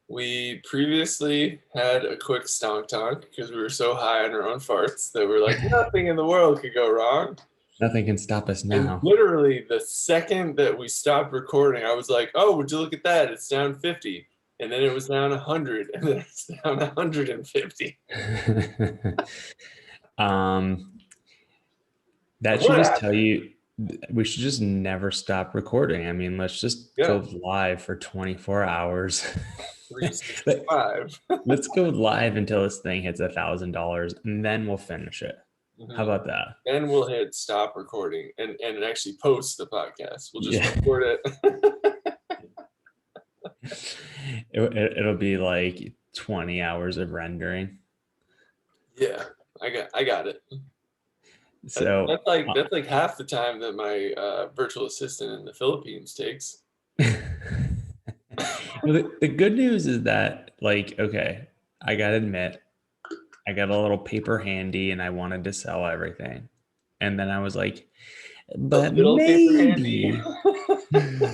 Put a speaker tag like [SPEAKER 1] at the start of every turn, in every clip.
[SPEAKER 1] We previously had a quick stonk tonk because we were so high on our own farts that we're like, nothing in the world could go wrong.
[SPEAKER 2] Nothing can stop us
[SPEAKER 1] And
[SPEAKER 2] now.
[SPEAKER 1] literally the second that we stopped recording, I was like, oh, would you look at that? It's down 50. And then it was down 100, and then it's down 150.
[SPEAKER 2] um, that should
[SPEAKER 1] What
[SPEAKER 2] just tell
[SPEAKER 1] happened?
[SPEAKER 2] you we should just never stop recording. I mean, let's just
[SPEAKER 1] Yeah,
[SPEAKER 2] go live for 24 hours. Let-
[SPEAKER 1] 365.
[SPEAKER 2] Let's go live until this thing hits $1,000 and then we'll finish it. How
[SPEAKER 1] Mhm.
[SPEAKER 2] about that?
[SPEAKER 1] Then we'll hit stop recording and actually post the podcast. We'll just
[SPEAKER 2] Yeah.
[SPEAKER 1] record it.
[SPEAKER 2] It'll be like 20 hours of rendering.
[SPEAKER 1] Yeah, I got it.
[SPEAKER 2] So,
[SPEAKER 1] That's like half the time that my virtual assistant in the Philippines takes.
[SPEAKER 2] well, the good news is that, like, okay, I gotta admit, I got a little paper handy and I wanted to sell everything. And then I was like,
[SPEAKER 1] A
[SPEAKER 2] but
[SPEAKER 1] little paper handy.
[SPEAKER 2] maybe.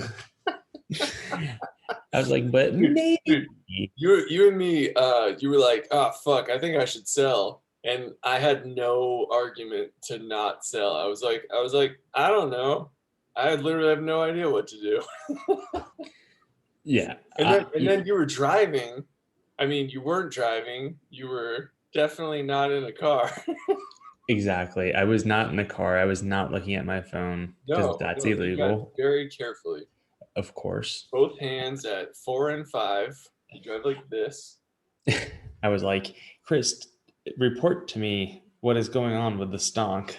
[SPEAKER 2] I was like, but maybe.
[SPEAKER 1] Dude, you and me, you were like, oh fuck, I think I should sell. And I had no argument to not sell. I was like, I don't know. I literally have no idea what to do.
[SPEAKER 2] Yeah.
[SPEAKER 1] And then you were driving. I mean, you weren't driving. You were definitely not in a car.
[SPEAKER 2] Exactly. I was not in the car. I was not looking at my phone because
[SPEAKER 1] No,
[SPEAKER 2] that's
[SPEAKER 1] no, you got
[SPEAKER 2] illegal,
[SPEAKER 1] very carefully.
[SPEAKER 2] of course.
[SPEAKER 1] Both hands at 4 and 5. You drive like this.
[SPEAKER 2] I was like, Chris, report to me what is going on with the stonk.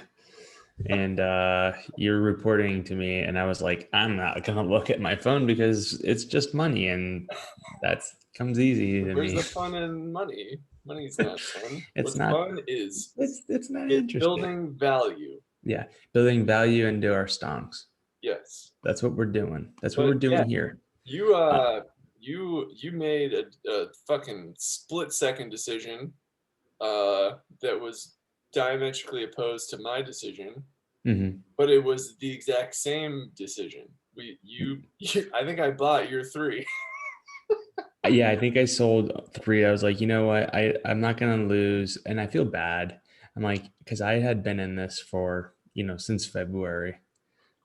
[SPEAKER 2] And you're reporting to me, and I was like, I'm not gonna look at my phone because it's just money, and that's comes easy to
[SPEAKER 1] Where's
[SPEAKER 2] me.
[SPEAKER 1] the fun in money? Money's not fun.
[SPEAKER 2] It's
[SPEAKER 1] What's
[SPEAKER 2] not.
[SPEAKER 1] fun is
[SPEAKER 2] It's not
[SPEAKER 1] it
[SPEAKER 2] interesting.
[SPEAKER 1] building value.
[SPEAKER 2] Yeah, building value into our stonks.
[SPEAKER 1] Yes.
[SPEAKER 2] That's what we're doing. That's what we're
[SPEAKER 1] But yeah,
[SPEAKER 2] doing here.
[SPEAKER 1] you
[SPEAKER 2] Uh,
[SPEAKER 1] you made a fucking split second decision that was diametrically opposed to my decision,
[SPEAKER 2] mhm.
[SPEAKER 1] but it was the exact same decision. I think I bought your three.
[SPEAKER 2] Yeah, I think I sold three. I was like, you know what? I'm not gonna lose, and I feel bad. I'm like, because I had been in this for since February.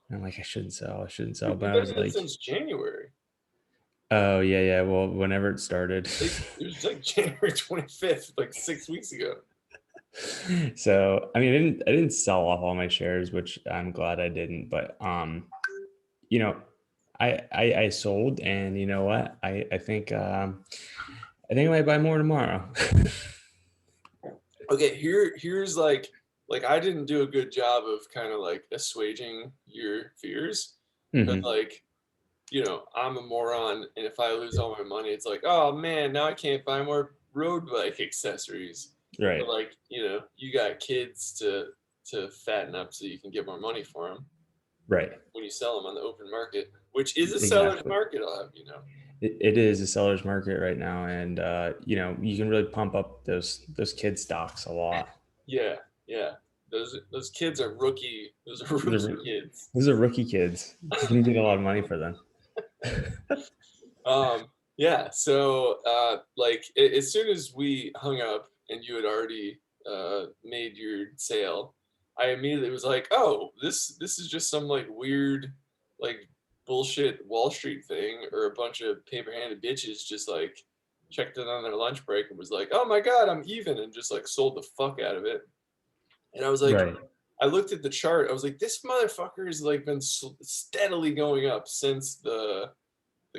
[SPEAKER 2] And I'm like, I shouldn't sell. I shouldn't sell.
[SPEAKER 1] Dude,
[SPEAKER 2] But
[SPEAKER 1] we've
[SPEAKER 2] I
[SPEAKER 1] been
[SPEAKER 2] was
[SPEAKER 1] in it
[SPEAKER 2] like,
[SPEAKER 1] since January.
[SPEAKER 2] oh yeah, yeah. Well, whenever it started.
[SPEAKER 1] Like it was like January 25th, like 6 weeks ago.
[SPEAKER 2] So I mean, I didn't sell off all my shares, which I'm glad I didn't. But you know, I sold, and you know what? I think I might buy more tomorrow.
[SPEAKER 1] Okay, here's like I didn't do a good job of kind of like assuaging your fears because
[SPEAKER 2] Hmm.
[SPEAKER 1] like I'm a moron, and if I lose all my money, it's like, oh man, now I can't buy more road bike accessories. But
[SPEAKER 2] Right.
[SPEAKER 1] like you got kids to fatten up so you can get more money for them
[SPEAKER 2] Right.
[SPEAKER 1] when you sell them on the open market, which is a seller's
[SPEAKER 2] Exactly.
[SPEAKER 1] market. I'll have you know.
[SPEAKER 2] It is a seller's market right now, and you can really pump up those kid stocks a lot.
[SPEAKER 1] Yeah, yeah. Those kids are rookie. Those are
[SPEAKER 2] Those
[SPEAKER 1] rookie
[SPEAKER 2] are,
[SPEAKER 1] kids.
[SPEAKER 2] those are rookie kids. You can get a lot of money for them.
[SPEAKER 1] Yeah. So like as soon as we hung up and you had already made your sale, I immediately was like, oh, this is just some like weird like bullshit Wall Street thing, or a bunch of paper-handed bitches just like checked it on their lunch break and was like, oh my god, I'm even, and just like sold the fuck out of it. And I was like,
[SPEAKER 2] Right.
[SPEAKER 1] I looked at the chart. I was like, this motherfucker has like been steadily going up since the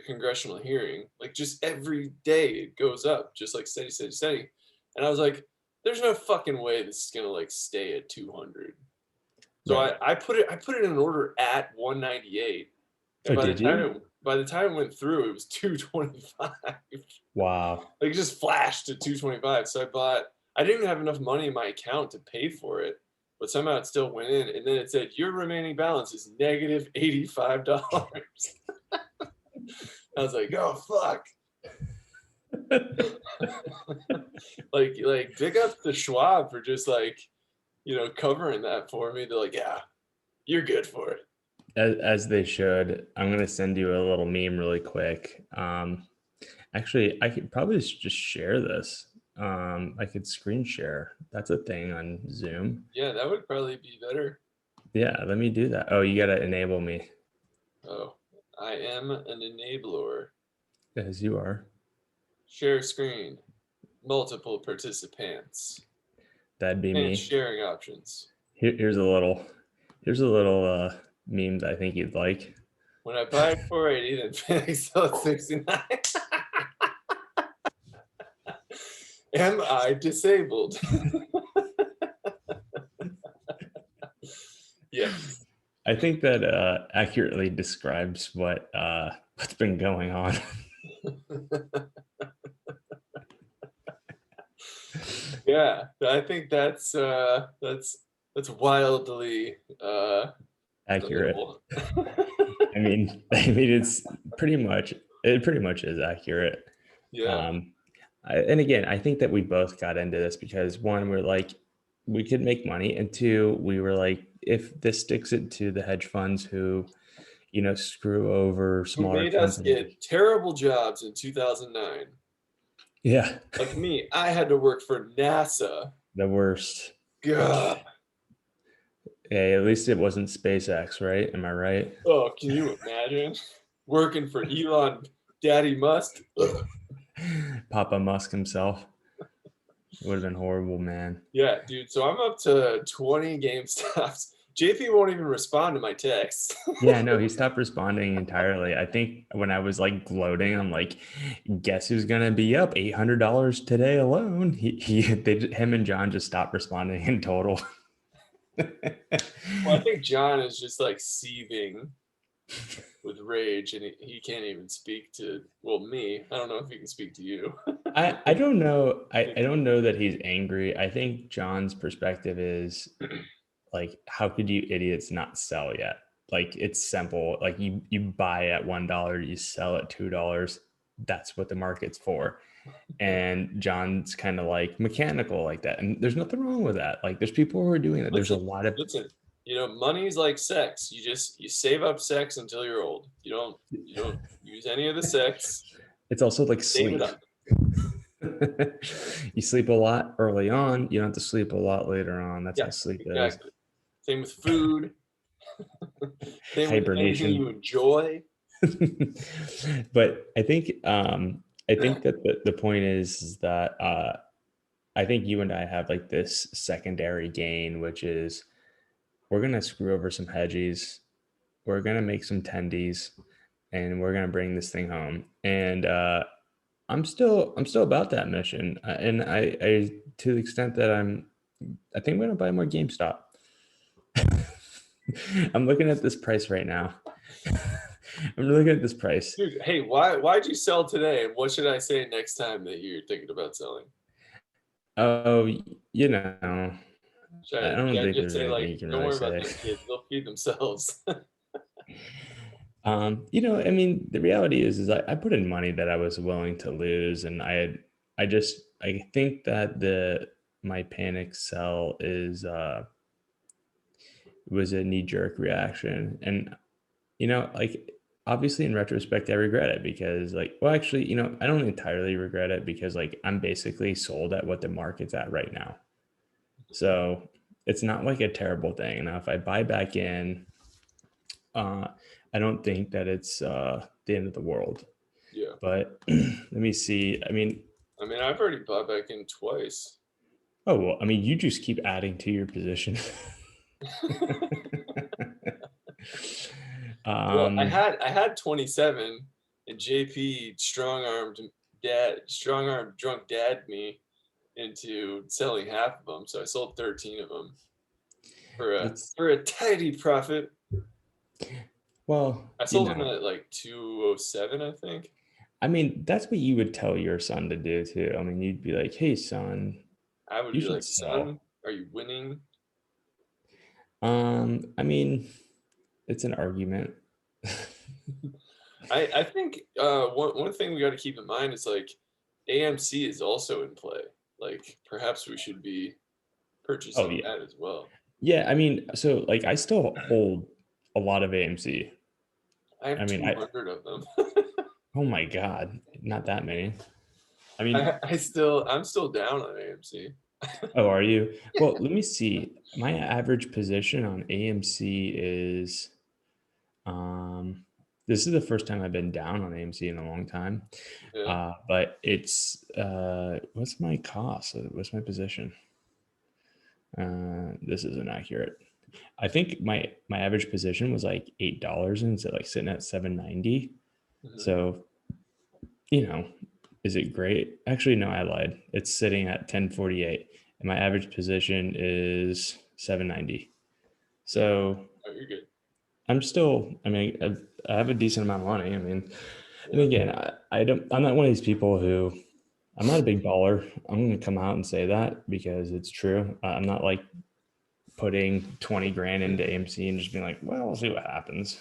[SPEAKER 1] congressional hearing. Like just every day it goes up, just like steady, steady, steady. And I was like, there's no fucking way this is gonna like stay at 200. So
[SPEAKER 2] Right.
[SPEAKER 1] I put it in an order at 198, and
[SPEAKER 2] Oh, did you?
[SPEAKER 1] by the time it went through, it was 225.
[SPEAKER 2] Wow.
[SPEAKER 1] Like it just flashed to 225. So I didn't even have enough money in my account to pay for it, but somehow it still went in. And then it said, your remaining balance is negative $85. I was like, oh fuck. like big up to Schwab for just like, covering that for me. They're like, yeah, you're good for it.
[SPEAKER 2] As they should. I'm gonna send you a little meme really quick. Actually, I could probably just share this. I could screen share. That's a thing on Zoom.
[SPEAKER 1] Yeah, that would probably be better.
[SPEAKER 2] Yeah, let me do that. Oh, you gotta enable me
[SPEAKER 1] Oh, I am an enabler.
[SPEAKER 2] as you are.
[SPEAKER 1] Share screen. Multiple participants.
[SPEAKER 2] That'd be
[SPEAKER 1] And
[SPEAKER 2] me.
[SPEAKER 1] sharing options.
[SPEAKER 2] Here's a little meme that I think you'd like.
[SPEAKER 1] When I buy at 480, then Phoenix sell at 69. Am I disabled? Yes.
[SPEAKER 2] I think that accurately describes what's been going on.
[SPEAKER 1] Yeah, I think that's wildly
[SPEAKER 2] Accurate.
[SPEAKER 1] relatable.
[SPEAKER 2] I mean, it pretty much is accurate.
[SPEAKER 1] Yeah.
[SPEAKER 2] Um, and again, I think that we both got into this because one, we're like, we could make money, and two, we were like, if this sticks it to the hedge funds who, screw over
[SPEAKER 1] Who
[SPEAKER 2] smaller
[SPEAKER 1] made us
[SPEAKER 2] companies.
[SPEAKER 1] get terrible jobs in 2009.
[SPEAKER 2] Yeah,
[SPEAKER 1] Like me, I had to work for NASA.
[SPEAKER 2] the worst.
[SPEAKER 1] God.
[SPEAKER 2] Hey, at least it wasn't SpaceX, right? Am I right?
[SPEAKER 1] Oh, can you imagine working for Elon Daddy Musk? Ugh.
[SPEAKER 2] Papa Musk himself. It would have been horrible, man.
[SPEAKER 1] Yeah, dude. So I'm up to 20 GameStops. JP won't even respond to my texts.
[SPEAKER 2] Yeah, no, he stopped responding entirely. I think when I was like gloating, I'm like, guess who's gonna be up $800 today alone? Him and John just stopped responding in total.
[SPEAKER 1] Well, I think John is just like seething with rage and he can't even speak to, well, me. I don't know if he can speak to you.
[SPEAKER 2] I don't know. I don't know that he's angry. I think John's perspective is like, how could you idiots not sell yet? Like it's simple. Like you buy at $1, you sell at $2. That's what the market's for. And John's kind of like mechanical like that. And there's nothing wrong with that. Like there's people who are doing that. There's a
[SPEAKER 1] Listen,
[SPEAKER 2] lot of
[SPEAKER 1] listen. Money's like sex. You save up sex until you're old. You don't use any of the sex.
[SPEAKER 2] it's also like
[SPEAKER 1] Save it
[SPEAKER 2] sleep.
[SPEAKER 1] up.
[SPEAKER 2] You sleep a lot early on, you don't have to sleep a lot later on. That's
[SPEAKER 1] Yeah,
[SPEAKER 2] how sleep is.
[SPEAKER 1] exactly. Same with food. Same with anything you
[SPEAKER 2] Hibernation.
[SPEAKER 1] enjoy.
[SPEAKER 2] But I think that the point is that I think you and I have like this secondary gain, which is we're gonna screw over some hedgies, we're gonna make some tendies, and we're gonna bring this thing home. And I'm still about that mission. And I to the extent that I think I'm gonna buy more GameStop. I'm looking at this price right now. I'm looking at this price.
[SPEAKER 1] Dude, hey, why'd you sell today? And what should I say next time that you're thinking about selling?
[SPEAKER 2] Oh, you know, I
[SPEAKER 1] Should
[SPEAKER 2] don't
[SPEAKER 1] I
[SPEAKER 2] think
[SPEAKER 1] just
[SPEAKER 2] there's
[SPEAKER 1] say
[SPEAKER 2] anything
[SPEAKER 1] like,
[SPEAKER 2] you can
[SPEAKER 1] don't
[SPEAKER 2] really
[SPEAKER 1] worry about
[SPEAKER 2] say.
[SPEAKER 1] these kids, they'll feed themselves?
[SPEAKER 2] I mean, the reality is I put in money that I was willing to lose, and I think that the my panic sell is was a knee jerk reaction, and like obviously in retrospect I regret it because like, well, actually, I don't entirely regret it because like I'm basically sold at what the market's at right now, so it's not like a terrible thing. Now, if I buy back in, uh, I don't think that it's the end of the world.
[SPEAKER 1] Yeah.
[SPEAKER 2] But let me see.
[SPEAKER 1] I mean, I've already bought back in twice.
[SPEAKER 2] Oh well, I mean, you just keep adding to your position.
[SPEAKER 1] Well, I
[SPEAKER 2] um,
[SPEAKER 1] had I had 27, and JP strong armed drunk dad me into selling half of them. So I sold 13 of them for a
[SPEAKER 2] that's
[SPEAKER 1] for a tidy profit.
[SPEAKER 2] well,
[SPEAKER 1] I sold them at like 207, I think.
[SPEAKER 2] I mean, that's what you would tell your son to do too. I mean, you'd be like, "Hey, son,
[SPEAKER 1] I would
[SPEAKER 2] you
[SPEAKER 1] be
[SPEAKER 2] should
[SPEAKER 1] like,
[SPEAKER 2] sell."
[SPEAKER 1] son, are you winning?
[SPEAKER 2] I mean, it's an argument.
[SPEAKER 1] I think one thing we got to keep in mind is like AMC is also in play. Like perhaps we should be
[SPEAKER 2] Oh
[SPEAKER 1] purchasing
[SPEAKER 2] yeah,
[SPEAKER 1] that as well.
[SPEAKER 2] yeah. I mean, so like, I still hold a lot of AMC.
[SPEAKER 1] I have
[SPEAKER 2] I mean, I
[SPEAKER 1] 200 of them.
[SPEAKER 2] Oh my God, not that many. I mean,
[SPEAKER 1] I'm still down on AMC.
[SPEAKER 2] oh, are you? Well, let me see. My average position on AMC is um this is the first time I've been down on AMC in a long time.
[SPEAKER 1] Yeah.
[SPEAKER 2] But it's what's my cost? What's my position? This isn't accurate. I think my average position was like $8 and it's like sitting at 790.
[SPEAKER 1] Mhm.
[SPEAKER 2] So, you know, is it great? Actually, no, I lied. It's sitting at 1048 and my average position is 790. So
[SPEAKER 1] Oh, you're good.
[SPEAKER 2] I'm still, I mean, I have a decent amount of money. I mean, and
[SPEAKER 1] Yeah.
[SPEAKER 2] again, I don't, I'm not one of these people who, I'm not a big baller. I'm going to come out and say that because it's true. I'm not like putting 20 grand into AMC and just being like, well, we'll see what happens.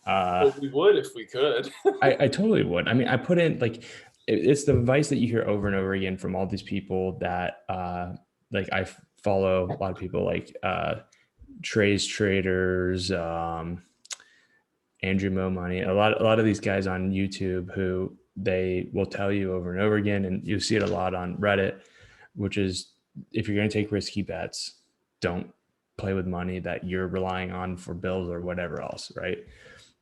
[SPEAKER 2] Uh,
[SPEAKER 1] Well, we would if we could.
[SPEAKER 2] I totally would. I mean, I put in like, it's the advice that you hear over and over again from all these people that, like I follow a lot of people like, Trey's Traders, Andrew Mo Money, a lot of these guys on YouTube who they will tell you over and over again, and you see it a lot on Reddit, which is if you're going to take risky bets, don't play with money that you're relying on for bills or whatever else, right?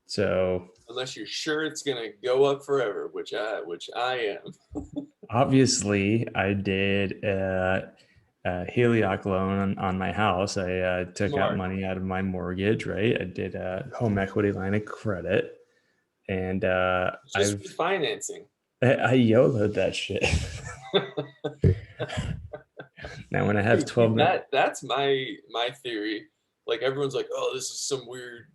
[SPEAKER 2] So
[SPEAKER 1] Unless you're sure it's gonna go up forever, which I am.
[SPEAKER 2] obviously, I did a Helioc loan on my house. I took out
[SPEAKER 1] Smart.
[SPEAKER 2] money out of my mortgage, right? I did a home equity line of credit, and
[SPEAKER 1] It's just refinancing.
[SPEAKER 2] I YOLO'd that shit. Now, when I have
[SPEAKER 1] Hey, see,
[SPEAKER 2] 12 minutes,
[SPEAKER 1] that's my theory. Like everyone's like, "Oh, this is some weird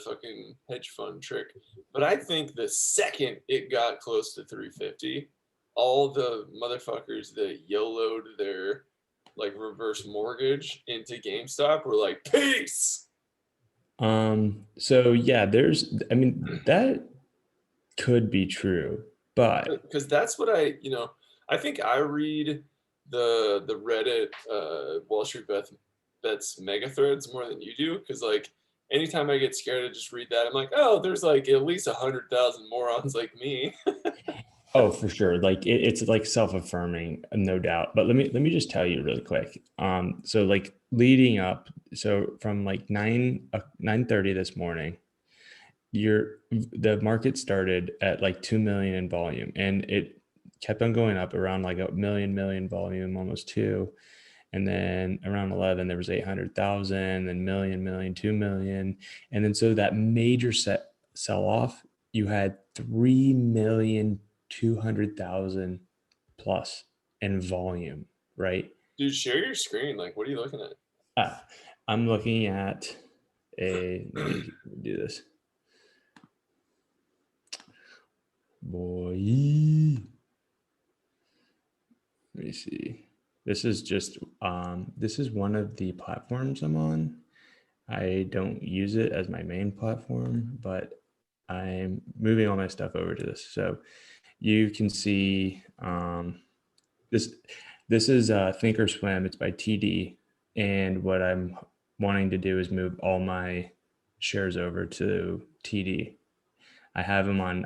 [SPEAKER 1] fucking hedge fund trick," but I think the second it got close to 350, all the motherfuckers that YOLO'd their like reverse mortgage into GameStop were like, "Peace,"
[SPEAKER 2] so yeah, I mean, that could be true, but
[SPEAKER 1] because that's what I think I read the Reddit Wall Street Bets mega threads more than you do because like anytime I get scared, I just read that. I'm like, oh, there's like at least 100,000 morons like me.
[SPEAKER 2] oh, for sure, like it's like self-affirming, no doubt. But let me just tell you really quick. So like leading up, so from like 9:30 this morning, the market started at like 2 million in volume and it kept on going up around like a million volume, almost two. And then around 11, there was 800,000, then million, 2 million. And then so that major sell off, you had 3,200,000 plus in volume, right?
[SPEAKER 1] Dude, share your screen. Like, what are you looking at?
[SPEAKER 2] Uh, I'm looking at let me do this. Boy. Let me see. This is just this is one of the platforms I'm on. I don't use it as my main platform, but I'm moving all my stuff over to this. So you can see this. This is Thinkorswim. It's by TD, and what I'm wanting to do is move all my shares over to TD. I have them on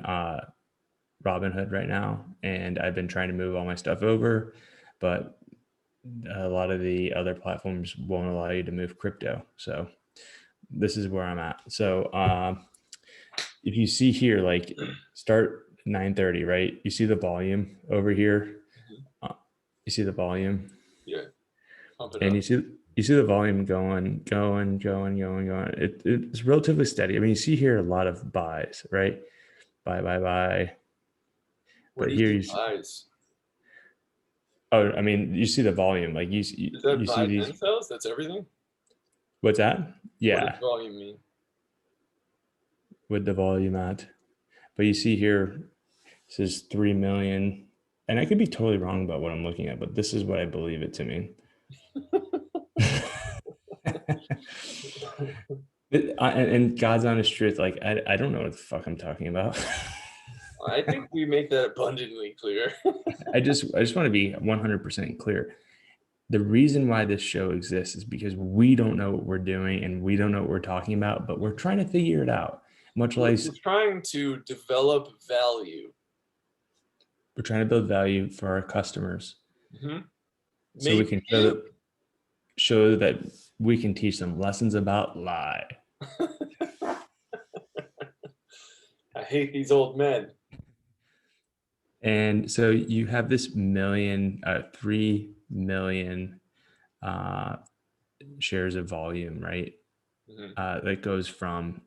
[SPEAKER 2] Robinhood right now, and I've been trying to move all my stuff over, but a lot of the other platforms won't allow you to move crypto. So this is where I'm at. So if you see here, like start 9:30, right? You see the volume over here.
[SPEAKER 1] Mhm.
[SPEAKER 2] Uh, you see the volume,
[SPEAKER 1] Yeah, pump it
[SPEAKER 2] and
[SPEAKER 1] up.
[SPEAKER 2] you see the volume going. It's relatively steady. I mean, you see here a lot of buys, right? Buy.
[SPEAKER 1] Where
[SPEAKER 2] But
[SPEAKER 1] do you
[SPEAKER 2] here
[SPEAKER 1] see
[SPEAKER 2] you see,
[SPEAKER 1] buys?
[SPEAKER 2] oh, I mean, you see the volume. Like
[SPEAKER 1] Is that
[SPEAKER 2] you see
[SPEAKER 1] buy
[SPEAKER 2] these.
[SPEAKER 1] then sells? That's everything?
[SPEAKER 2] What's that?
[SPEAKER 1] What does
[SPEAKER 2] Yeah,
[SPEAKER 1] volume mean?
[SPEAKER 2] with the volume at. But you see here, it says 3 million. And I could be totally wrong about what I'm looking at, but this is what I believe it to mean. And God's honest truth, like, I don't know what the fuck I'm talking about.
[SPEAKER 1] I think we make that abundantly clear.
[SPEAKER 2] I just want to be 100% clear. The reason why this show exists is because we don't know what we're doing and we don't know what we're talking about, but we're trying to figure it out. much
[SPEAKER 1] We're,
[SPEAKER 2] like
[SPEAKER 1] we're trying to develop value.
[SPEAKER 2] we're trying to build value for our customers
[SPEAKER 1] Hmm.
[SPEAKER 2] so we
[SPEAKER 1] Maybe
[SPEAKER 2] can
[SPEAKER 1] you.
[SPEAKER 2] show that we can teach them lessons about lie.
[SPEAKER 1] I hate these old men.
[SPEAKER 2] And so you have this 3 million uh, shares of volume, right?
[SPEAKER 1] Hmm.
[SPEAKER 2] That goes from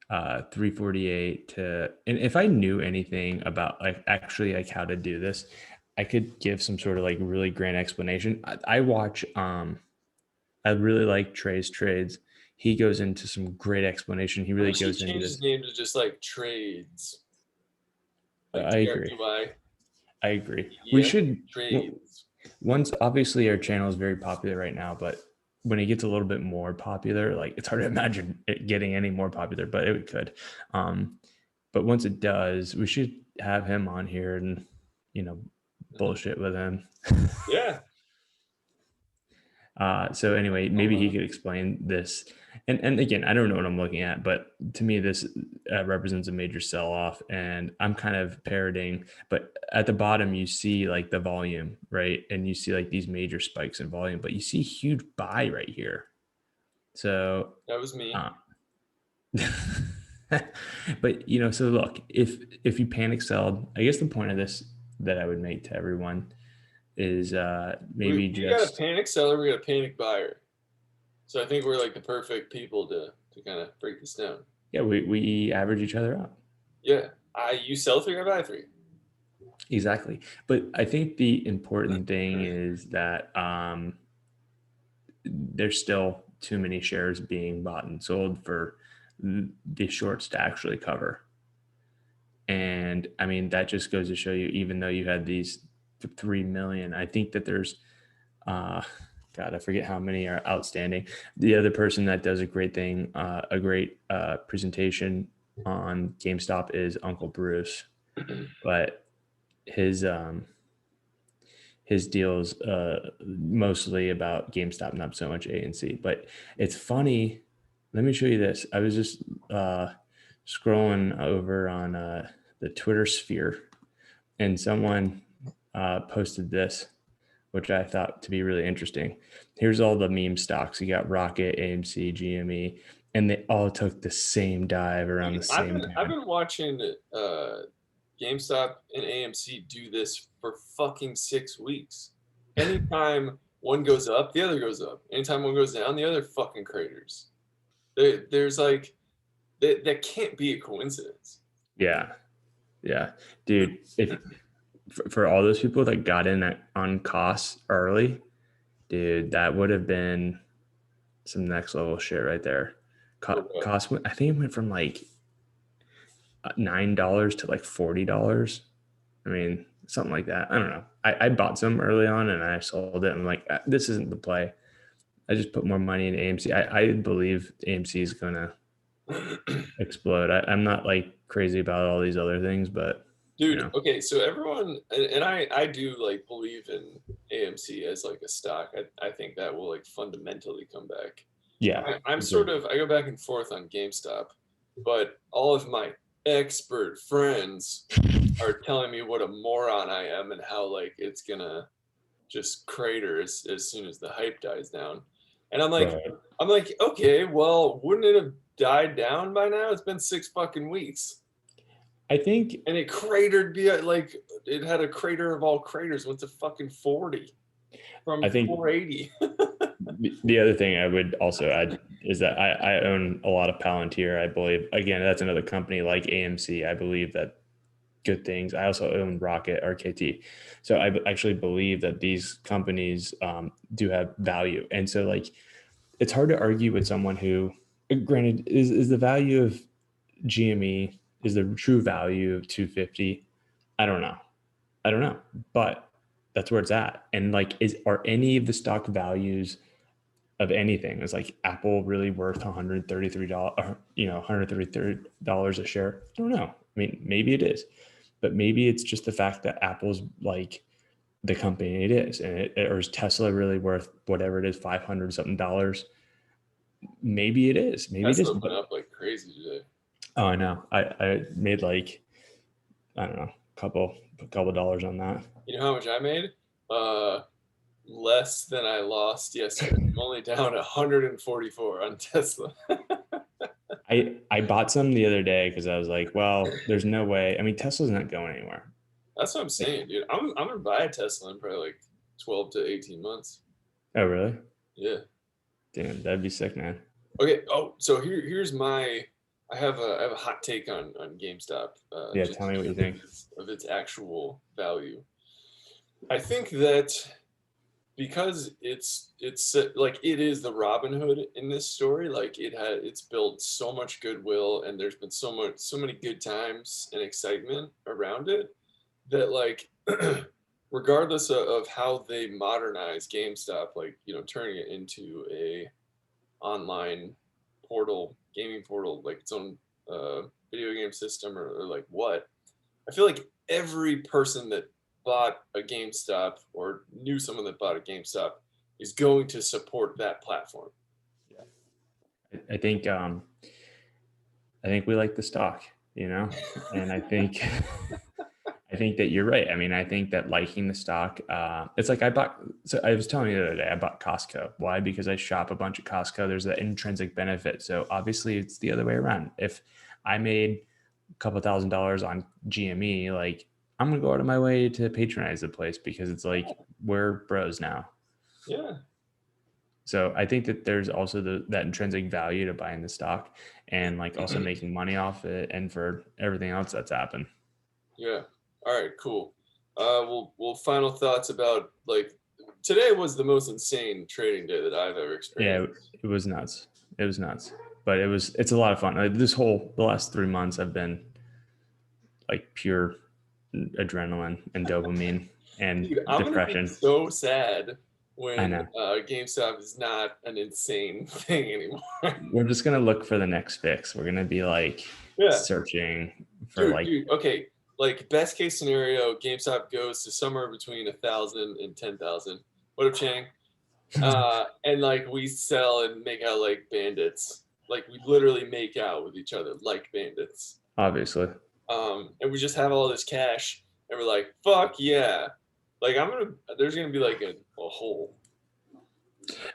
[SPEAKER 2] 348 to, and if I knew anything about like actually like how to do this, I could give some sort of like really grand explanation. I watch, I really like Trey's trades. He goes into some great explanation. He
[SPEAKER 1] I
[SPEAKER 2] really
[SPEAKER 1] wish he
[SPEAKER 2] goes into
[SPEAKER 1] changed his
[SPEAKER 2] this.
[SPEAKER 1] name to just like Trades, like
[SPEAKER 2] I agree.
[SPEAKER 1] TREY,
[SPEAKER 2] I agree. We
[SPEAKER 1] ES,
[SPEAKER 2] should,
[SPEAKER 1] Trades.
[SPEAKER 2] once obviously our channel is very popular right now, but when it gets a little bit more popular, like it's hard to imagine it getting any more popular, but it could. Um, but once it does, we should have him on here and, you know,
[SPEAKER 1] Hmm.
[SPEAKER 2] bullshit with him.
[SPEAKER 1] Yeah.
[SPEAKER 2] So anyway, maybe he could explain this. And again, I don't know what I'm looking at, but to me, this represents a major sell off, and I'm kind of parroting. But at the bottom, you see like the volume, right? And you see like these major spikes in volume, but you see huge buy right here. So,
[SPEAKER 1] That was me.
[SPEAKER 2] uh, but you know, so look, if you panic sell, I guess the point of this that I would make to everyone is
[SPEAKER 1] We
[SPEAKER 2] maybe
[SPEAKER 1] we got a
[SPEAKER 2] just
[SPEAKER 1] panic seller, we got a panic buyer. So I think we're like the perfect people to kind of break this down.
[SPEAKER 2] yeah, we average each other out.
[SPEAKER 1] Yeah. You sell three, I buy three.
[SPEAKER 2] Exactly. But I think the important thing is that there's still too many shares being bought and sold for the shorts to actually cover. And I mean, that just goes to show you, even though you had these 3 million, I think that there's, uh, God, I forget how many are outstanding. The other person that does a great thing, a great presentation on GameStop is Uncle Bruce. But his his deals mostly about GameStop, not so much ANC. But it's funny. Let me show you this. I was just scrolling over on the Twitter sphere, and someone posted this, which I thought to be really interesting. Here's all the meme stocks. You got Rocket, AMC, GME, and they all took the same dive around
[SPEAKER 1] Dude,
[SPEAKER 2] the
[SPEAKER 1] I've
[SPEAKER 2] same
[SPEAKER 1] been I've
[SPEAKER 2] time.
[SPEAKER 1] been watching GameStop and AMC do this for fucking 6 weeks. Anytime one goes up, the other goes up. Anytime one goes down, the other fucking craters. There's like that can't be a coincidence.
[SPEAKER 2] Yeah, yeah, dude. If for all those people that got in on costs early, dude, that would have been some next level shit right there. Cost, I think it went from like $9 to like $40. I mean, something like that. I don't know. I bought some early on and I sold it. And I'm like, this isn't the play. I just put more money in AMC. I believe AMC is gonna explode. I'm not like crazy about all these other things, but you
[SPEAKER 1] Dude,
[SPEAKER 2] know,
[SPEAKER 1] okay, so everyone and I do like believe in AMC as like a stock. I think that will like fundamentally come back.
[SPEAKER 2] yeah,
[SPEAKER 1] I'm sort
[SPEAKER 2] agreed.
[SPEAKER 1] of I go back and forth on GameStop, but all of my expert friends are telling me what a moron I am and how like it's gonna just crater as soon as the hype dies down. And
[SPEAKER 2] Right.
[SPEAKER 1] I'm like, okay, well, wouldn't it have died down by now? It's been 6 fucking weeks.
[SPEAKER 2] I think
[SPEAKER 1] And it cratered via like it had a crater of all craters, went to fucking 40
[SPEAKER 2] I
[SPEAKER 1] from
[SPEAKER 2] think
[SPEAKER 1] 480.
[SPEAKER 2] the other thing I would also add is that I own a lot of Palantir. I believe, again, that's another company like AMC. I believe that good things. I also own Rocket, RKT. So I actually believe that these companies do have value. And so like, it's hard to argue with someone who, granted, is the value of GME, is the true value of 250? I don't know. I don't know, but that's where it's at. And like, are any of the stock values of anything? Is like Apple really worth $133, $133 a share? I don't know. I mean, maybe it is, but maybe it's just the fact that Apple's like the company it is, and or is Tesla really worth whatever it is, 500 something dollars? Maybe it is. Maybe it
[SPEAKER 1] Tesla
[SPEAKER 2] isn't.
[SPEAKER 1] went
[SPEAKER 2] But
[SPEAKER 1] up like crazy today.
[SPEAKER 2] Oh, I know. I made like, I don't know, a couple dollars on that.
[SPEAKER 1] You know how much I made? Uh, Less than I lost yesterday. I'm only down 144 on Tesla.
[SPEAKER 2] I bought some the other day because I was like, well, there's no way. I mean, Tesla's not going anywhere.
[SPEAKER 1] That's what I'm
[SPEAKER 2] Like,
[SPEAKER 1] saying, dude. I'm gonna buy a Tesla in probably like 12 to 18 months.
[SPEAKER 2] oh, really?
[SPEAKER 1] Yeah.
[SPEAKER 2] Damn, that'd be sick, man.
[SPEAKER 1] Okay. Oh, so here's my. I have a hot take on GameStop.
[SPEAKER 2] Yeah,
[SPEAKER 1] Just
[SPEAKER 2] tell me what you
[SPEAKER 1] because
[SPEAKER 2] think.
[SPEAKER 1] of its actual value. I think that because like it is the Robin Hood in this story. Like it's built so much goodwill, and there's been so many good times and excitement around it that like regardless of how they modernize GameStop, like turning it into a online portal, gaming portal, like its own video game system, or like what, I feel like every person that bought a GameStop or knew someone that bought a GameStop is going to support that platform.
[SPEAKER 2] I think we like the stock, and I think I think that you're right. I mean, I think that liking the stock, it's like so I was telling you the other day, I bought Costco. Why? Because I shop a bunch at Costco. There's that intrinsic benefit. So obviously it's the other way around. If I made a couple $1,000s on GME, like I'm going to go out of my way to patronize the place because it's like we're bros now.
[SPEAKER 1] Yeah,
[SPEAKER 2] So I think that there's also that intrinsic value to buying the stock and like also making money off it and for everything else that's happened.
[SPEAKER 1] yeah. All right, cool. Well, final thoughts about like today was the most insane trading day that I've ever
[SPEAKER 2] Yeah,
[SPEAKER 1] experienced.
[SPEAKER 2] it was nuts. It was nuts, but it's a lot of fun. Like the last 3 months have been like pure adrenaline and dopamine and
[SPEAKER 1] Dude, I'm gonna be
[SPEAKER 2] depression.
[SPEAKER 1] so sad
[SPEAKER 2] I
[SPEAKER 1] when
[SPEAKER 2] know.
[SPEAKER 1] GameStop is not an insane thing anymore.
[SPEAKER 2] We're just gonna look for the next fix. We're gonna be like
[SPEAKER 1] Yeah,
[SPEAKER 2] searching for like
[SPEAKER 1] dude. Okay, like best case scenario, GameStop goes to somewhere between 1,000 and 10,000. What up, Chang? And like we sell and make out like bandits. Like we literally make out with each other like bandits.
[SPEAKER 2] obviously.
[SPEAKER 1] And we just have all this cash, and we're like, fuck yeah. Like there's gonna be like a hole.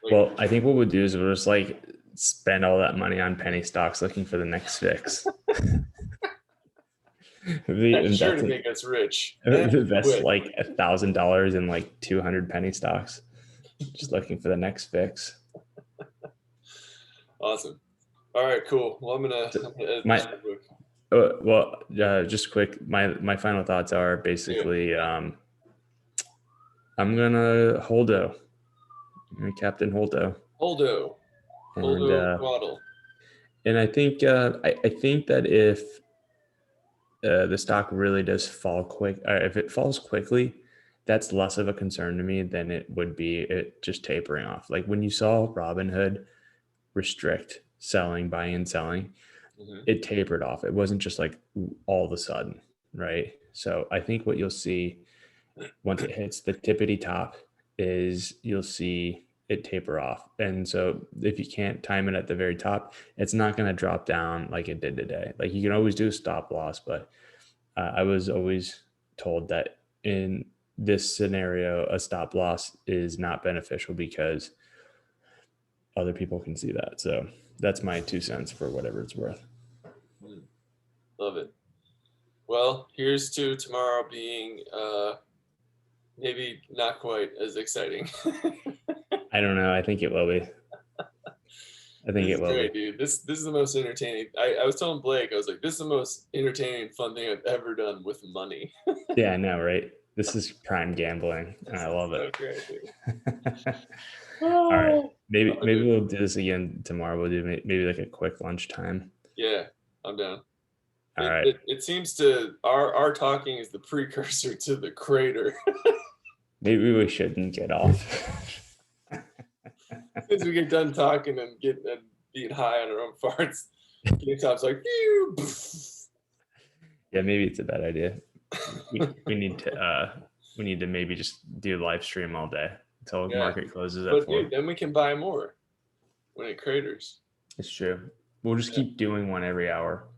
[SPEAKER 1] Like,
[SPEAKER 2] Well, I think what we'll do is we'll just like spend all that money on penny stocks looking for the next fix. We
[SPEAKER 1] that's sure
[SPEAKER 2] invest
[SPEAKER 1] to
[SPEAKER 2] in
[SPEAKER 1] make us rich and
[SPEAKER 2] invest
[SPEAKER 1] quick.
[SPEAKER 2] like $1,000 in like 200 penny stocks, just looking for the next fix.
[SPEAKER 1] Awesome. All right, cool. Well,
[SPEAKER 2] So
[SPEAKER 1] I'm gonna edit this
[SPEAKER 2] my
[SPEAKER 1] real quick.
[SPEAKER 2] just quick. My final thoughts are
[SPEAKER 1] Yeah.
[SPEAKER 2] basically I'm gonna Holdo, Captain Holdo,
[SPEAKER 1] Holdo.
[SPEAKER 2] and
[SPEAKER 1] Holdo
[SPEAKER 2] uh,
[SPEAKER 1] Twaddle.
[SPEAKER 2] and I think that if the stock really does fall quick, or if it falls quickly, that's less of a concern to me than it would be it just tapering off. Like when you saw Robinhood restrict selling, buying and selling,
[SPEAKER 1] Hmm.
[SPEAKER 2] it tapered off. It wasn't just like all of a sudden, right? So I think what you'll see once it hits the tippity top is you'll see it taper off. And so if you can't time it at the very top, it's not going to drop down like it did today. Like you can always do a stop loss, but I was always told that in this scenario, a stop loss is not beneficial because other people can see that. So that's my 2 cents for whatever it's worth.
[SPEAKER 1] Love it. Well, here's to tomorrow being maybe not quite as exciting.
[SPEAKER 2] I don't know. I think it will be. I think
[SPEAKER 1] This
[SPEAKER 2] it
[SPEAKER 1] is
[SPEAKER 2] will be.
[SPEAKER 1] great, dude. This is the most entertaining. I was telling Blake, I was like, this is the most entertaining, fun thing I've ever done with money.
[SPEAKER 2] Yeah, I know, right? This is prime gambling, and
[SPEAKER 1] This
[SPEAKER 2] I
[SPEAKER 1] is
[SPEAKER 2] love
[SPEAKER 1] so great, dude.
[SPEAKER 2] it. All right,
[SPEAKER 1] Oh,
[SPEAKER 2] maybe
[SPEAKER 1] dude.
[SPEAKER 2] we'll do this again tomorrow. We'll do maybe like a quick lunchtime.
[SPEAKER 1] Yeah, I'm down.
[SPEAKER 2] All right,
[SPEAKER 1] It seems to our talking is the precursor to the crater.
[SPEAKER 2] maybe we shouldn't get off.
[SPEAKER 1] As soon as we get done talking and being high on our own farts, GameStop's like, phew.
[SPEAKER 2] Yeah, maybe it's a bad idea. We need to maybe just do live stream all day until
[SPEAKER 1] Yeah.
[SPEAKER 2] market closes at
[SPEAKER 1] But dude,
[SPEAKER 2] 4.
[SPEAKER 1] then we can buy more when it craters.
[SPEAKER 2] It's true. We'll just
[SPEAKER 1] Yeah.
[SPEAKER 2] keep doing one every hour.